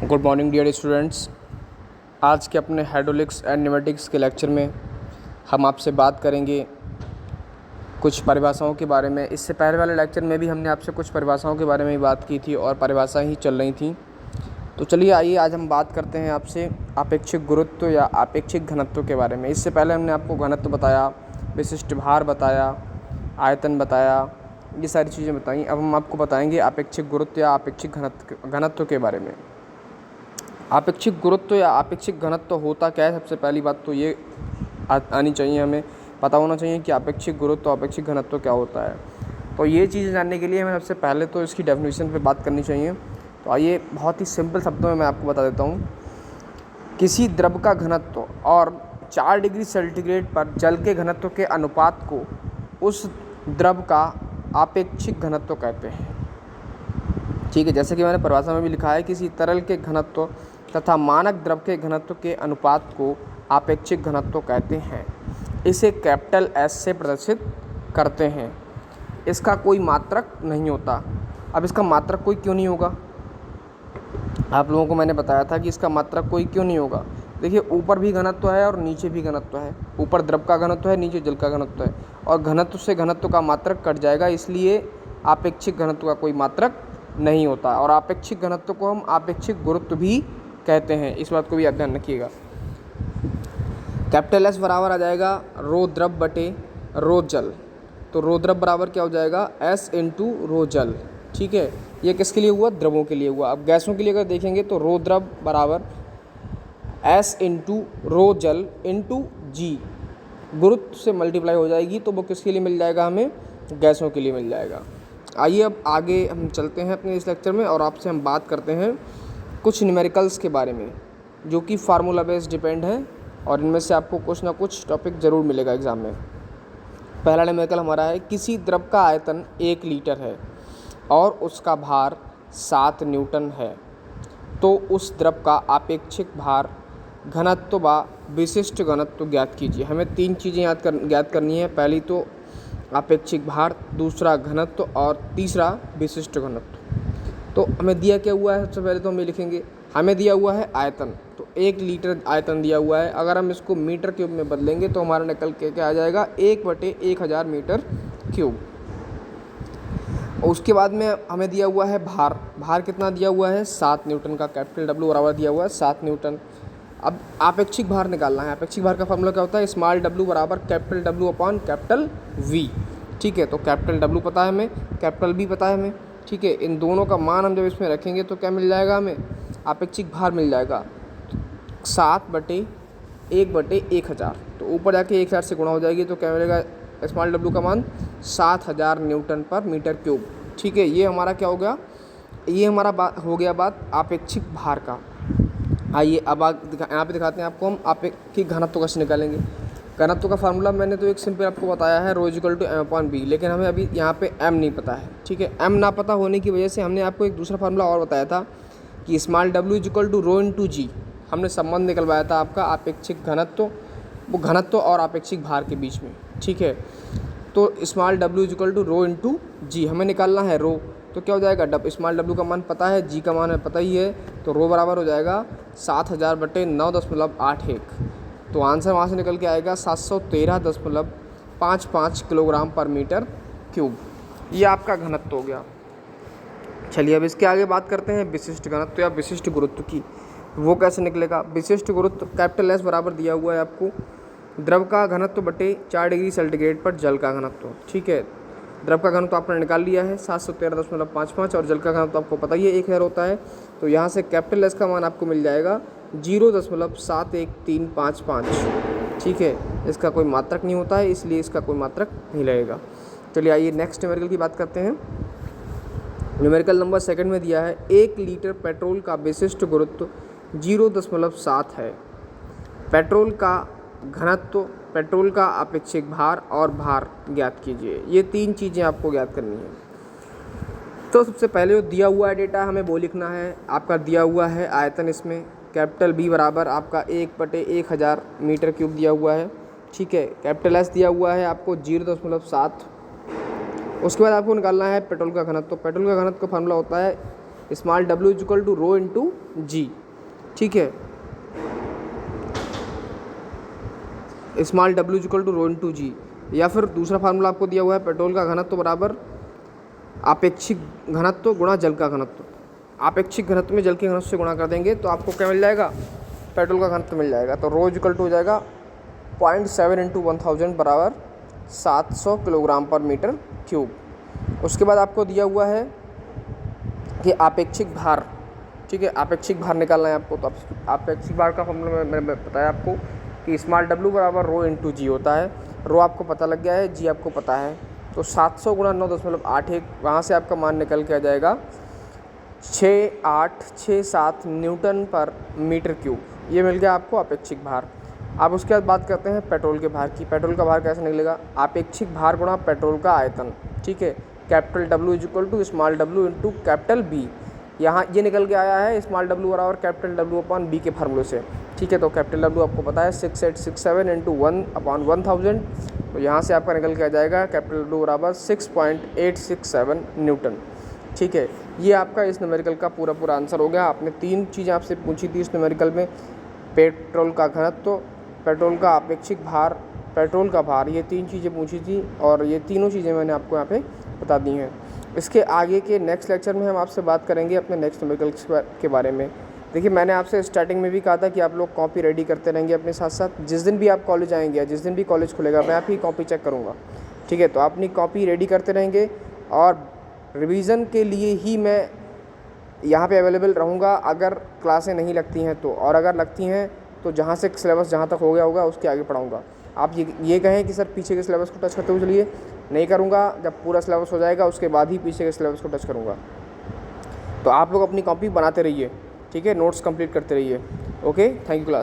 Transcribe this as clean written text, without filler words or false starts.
Good morning dear students. आज के अपने हाइड्रोलिक्स एंड न्यूमेटिक्स के लेक्चर में हम आपसे बात करेंगे कुछ परिभाषाओं के बारे में। इससे पहले वाले लेक्चर में भी हमने आपसे कुछ परिभाषाओं के बारे में ही बात की थी और परिभाषा ही चल रही थी। तो चलिए आइए आज हम बात करते हैं आपसे आपेक्षिक गुरुत्व या आपेक्षिक घनत्व के बारे में। इससे पहले हमने आपको घनत्व बताया, विशिष्ट भार बताया, आयतन बताया, ये सारी चीज़ें बताई। अब हम आपको बताएंगे आपेक्षिक गुरुत्व या आपेक्षिक घनत्व के बारे में। आपेक्षिक गुरुत्व या आपेक्षिक घनत्व होता क्या है? सबसे पहली बात तो ये आनी चाहिए, हमें पता होना चाहिए कि आपेक्षिक गुरुत्व आपेक्षिक घनत्व क्या होता है। तो ये चीज़ें जानने के लिए हमें सबसे पहले तो इसकी डेफिनेशन पे बात करनी चाहिए। तो आइए बहुत ही सिंपल शब्दों में मैं आपको बता देता हूँ। किसी द्रव का घनत्व और 4 डिग्री सेंटीग्रेड पर जल के घनत्व के अनुपात को उस द्रव का आपेक्षिक घनत्व कहते हैं। ठीक है, जैसे कि मैंने परिभाषा में भी लिखा है, किसी तरल के घनत्व तथा मानक द्रव के घनत्व के अनुपात को आपेक्षिक घनत्व कहते हैं। इसे कैपिटल एस से प्रदर्शित करते हैं। इसका कोई मात्रक नहीं होता। अब इसका मात्रक कोई क्यों नहीं होगा? आप लोगों को मैंने बताया था कि इसका मात्रक कोई क्यों नहीं होगा। देखिए, ऊपर भी घनत्व है और नीचे भी घनत्व है। ऊपर द्रव का घनत्व है, नीचे जल का घनत्व है, और घनत्व से घनत्व का मात्रक कट जाएगा, इसलिए आपेक्षिक घनत्व का कोई मात्रक नहीं होता। और आपेक्षिक घनत्व को हम आपेक्षिक गुरुत्व भी कहते हैं। इस बात को भी आप ध्यान रखिएगा। कैपिटल एस बराबर आ जाएगा रो द्रव बटे रो जल। तो रो द्रव बराबर क्या हो जाएगा? एस इंटू रो जल। ठीक है, ये किसके लिए हुआ? द्रवों के लिए हुआ। अब गैसों के लिए अगर देखेंगे तो रो द्रव बराबर एस इंटू रो जल इंटू जी, गुरुत्व से मल्टीप्लाई हो जाएगी, तो वो किसके लिए मिल जाएगा? हमें गैसों के लिए मिल जाएगा। आइए अब आगे हम चलते हैं अपने इस लेक्चर में और आपसे हम बात करते हैं कुछ न्यूमेरिकल्स के बारे में, जो कि फार्मूला बेस्ड डिपेंड है, और इनमें से आपको कुछ ना कुछ टॉपिक ज़रूर मिलेगा एग्ज़ाम में। पहला न्यूमेरिकल हमारा है, किसी द्रव का आयतन 1 लीटर है और उसका भार 7 न्यूटन है, तो उस द्रव का आपेक्षिक भार, घनत्व व विशिष्ट घनत्व ज्ञात कीजिए। हमें 3 चीज़ें ज्ञात करनी है। पहली तो आपेक्षिक भार, दूसरा घनत्व और तीसरा विशिष्ट घनत्व। तो हमें दिया क्या हुआ है? सबसे पहले तो हम ये लिखेंगे, हमें दिया हुआ है आयतन। तो 1 लीटर आयतन दिया हुआ है। अगर हम इसको मीटर क्यूब में बदलेंगे तो हमारा निकल के क्या आ जाएगा? 1/1000 मीटर क्यूब। उसके बाद में हमें दिया हुआ है भार। भार कितना दिया हुआ है? 7 न्यूटन का। कैपिटल डब्ल्यू बराबर दिया हुआ है 7 न्यूटन। अब आपेक्षिक भार निकालना है। आपेक्षिक भार का फॉर्मूला क्या होता है? स्मॉल डब्ल्यू बराबर capital W upon capital V. ठीक है, तो कैपिटल डब्ल्यू पता है हमें, कैपिटल वी पता है हमें। ठीक है, इन दोनों का मान हम जब इसमें रखेंगे तो क्या मिल जाएगा? हमें आपेक्षिक भार मिल जाएगा 7/1/1000। तो ऊपर जाके 1000 से गुणा हो जाएगी तो क्या मिलेगा? स्मॉल डब्ल्यू का मान 7000 न्यूटन पर मीटर क्यूब। ठीक है, ये हमारा क्या हो गया? ये हमारा हो गया बात आपेक्षिक भार का। आइए अब यहाँ पे दिखाते हैं आपको हम आपेक्षिक घनत्व कैसे निकालेंगे। घनत्व का फार्मूला मैंने तो एक सिंपल आपको बताया है, रो इक्वल टू m/b, लेकिन हमें अभी यहाँ पे m नहीं पता है। ठीक है, m ना पता होने की वजह से हमने आपको एक दूसरा फार्मूला और बताया था कि small w equal to rho into g. हमने संबंध निकलवाया था आपका आपेक्षिक घनत्व, वो घनत्व और आपेक्षिक भार के बीच में। ठीक है, तो small w equal to rho into g हमें निकालना है रो। तो क्या हो जाएगा? स्मॉल w का मान पता है, जी का मान है पता ही है, तो रो बराबर हो जाएगा 7000/9.81। तो आंसर वहाँ से निकल के आएगा 713.55 किलोग्राम पर मीटर क्यूब। ये आपका घनत्व हो गया। चलिए अब इसके आगे बात करते हैं विशिष्ट घनत्व या विशिष्ट गुरुत्व की। वो कैसे निकलेगा? विशिष्ट गुरुत्व कैपिटल एस बराबर दिया हुआ है आपको द्रव का घनत्व बटे 4 डिग्री सेंटीग्रेड पर जल का घनत्व। ठीक है, द्रव का घनत्व आपने निकाल लिया है 713.55, और जल का घनत्व आपको पता ही है 1000 होता है। तो यहाँ से कैपिटल एस का मान आपको मिल जाएगा 0.71355। ठीक है, इसका कोई मात्रक नहीं होता है, इसलिए इसका कोई मात्रक नहीं लगेगा। चलिए आइए नेक्स्ट न्यूमेरिकल की बात करते हैं। न्यूमेरिकल नंबर सेकंड में दिया है, 1 लीटर पेट्रोल का विशिष्ट गुरुत्व 0.7 है। पेट्रोल का घनत्व, पेट्रोल का आपेक्षिक भार और भार ज्ञात कीजिए। ये 3 चीज़ें आपको ज्ञात करनी है। तो सबसे पहले जो दिया हुआ है डेटा हमें वो लिखना है। आपका दिया हुआ है आयतन, इसमें कैपिटल बी बराबर आपका 1/1000 मीटर क्यूब दिया हुआ है। ठीक है, कैपिटल एस दिया हुआ है आपको 0.7। उसके बाद आपको निकालना है पेट्रोल का घनत्व। पेट्रोल का घनत्व का फार्मूला होता है स्मॉल डब्ल्यू is equal to rho into g, ठीक है। स्मॉल डब्ल्यू is equal to rho into g, या फिर दूसरा फार्मूला आपको दिया हुआ है पेट्रोल का घनत्व बराबर आपेक्षिक घनत्व गुणा जल का घनत्व। आपेक्षिक घनत्व में जल के घनत्व से गुणा कर देंगे तो आपको क्या मिल जाएगा, पेट्रोल का घनत्व मिल जाएगा। तो रो इज इक्वल टू हो जाएगा 0.7 इंटू 1000 बराबर 700 किलोग्राम पर मीटर क्यूब। उसके बाद आपको दिया हुआ है कि आपेक्षिक भार, ठीक है, आपेक्षिक भार निकालना है आपको। तो आपेक्षिक भार का फॉर्मूला मैंने बताया आपको कि स्मॉल डब्ल्यू बराबर रो इंटू जी होता है। रो आपको पता लग गया है, जी आपको पता है, तो 700 गुणा 9.81, वहाँ से आपका मान निकल के आ जाएगा 6867 न्यूटन पर मीटर क्यूब। ये मिल गया आपको अपेक्षिक भार। अब उसके बाद बात करते हैं पेट्रोल के भार की। पेट्रोल का भार कैसे निकलेगा, अपेक्षिक भार गुणा पेट्रोल का आयतन, ठीक है। Capital W is equal to small W into capital B. यहाँ ये निकल के आया है स्मॉल डब्ल्यू बराबर कैपिटल डब्ल्यू अपॉन बी के फार्मूले से, ठीक है। तो कैपिटल डब्ल्यू आपको पता है 6867 इंटू 1 अपॉन 1000, तो यहाँ से आपका निकल के आ जाएगा कैपिटल डब्ल्यू बराबर 6.867 न्यूटन, ठीक है। ये आपका इस न्यूमेरिकल का पूरा आंसर हो गया। आपने 3 चीज़ें आपसे पूछी थी इस न्यूमेरिकल में, पेट्रोल का घनत्व, पेट्रोल का अपेक्षिक भार, पेट्रोल का भार, ये 3 चीज़ें पूछी थी और ये तीनों चीज़ें मैंने आपको यहाँ पे बता दी हैं। इसके आगे के नेक्स्ट लेक्चर में हम आपसे बात करेंगे अपने नेक्स्ट न्यूमेरिकल के बारे में। देखिए, मैंने आपसे स्टार्टिंग में भी कहा था कि आप लोग कॉपी रेडी करते रहेंगे अपने साथ साथ। जिस दिन भी आप कॉलेज आएंगे या जिस दिन भी कॉलेज खुलेगा मैं आपकी कॉपी चेक करूँगा, ठीक है। तो आप अपनी कॉपी रेडी करते रहेंगे और रिवीजन के लिए ही मैं यहाँ पे अवेलेबल रहूँगा अगर क्लासें नहीं लगती हैं तो, और अगर लगती हैं तो जहाँ से सिलेबस जहाँ तक हो गया होगा उसके आगे पढ़ाऊँगा। आप ये कहें कि सर पीछे के सिलेबस को टच करते हुए चलिए, नहीं करूँगा। जब पूरा सिलेबस हो जाएगा उसके बाद ही पीछे के सिलेबस को टच करूँगा। तो आप लोग अपनी कॉपी बनाते रहिए, ठीक है, नोट्स कंप्लीट करते रहिए। Okay, thank you class.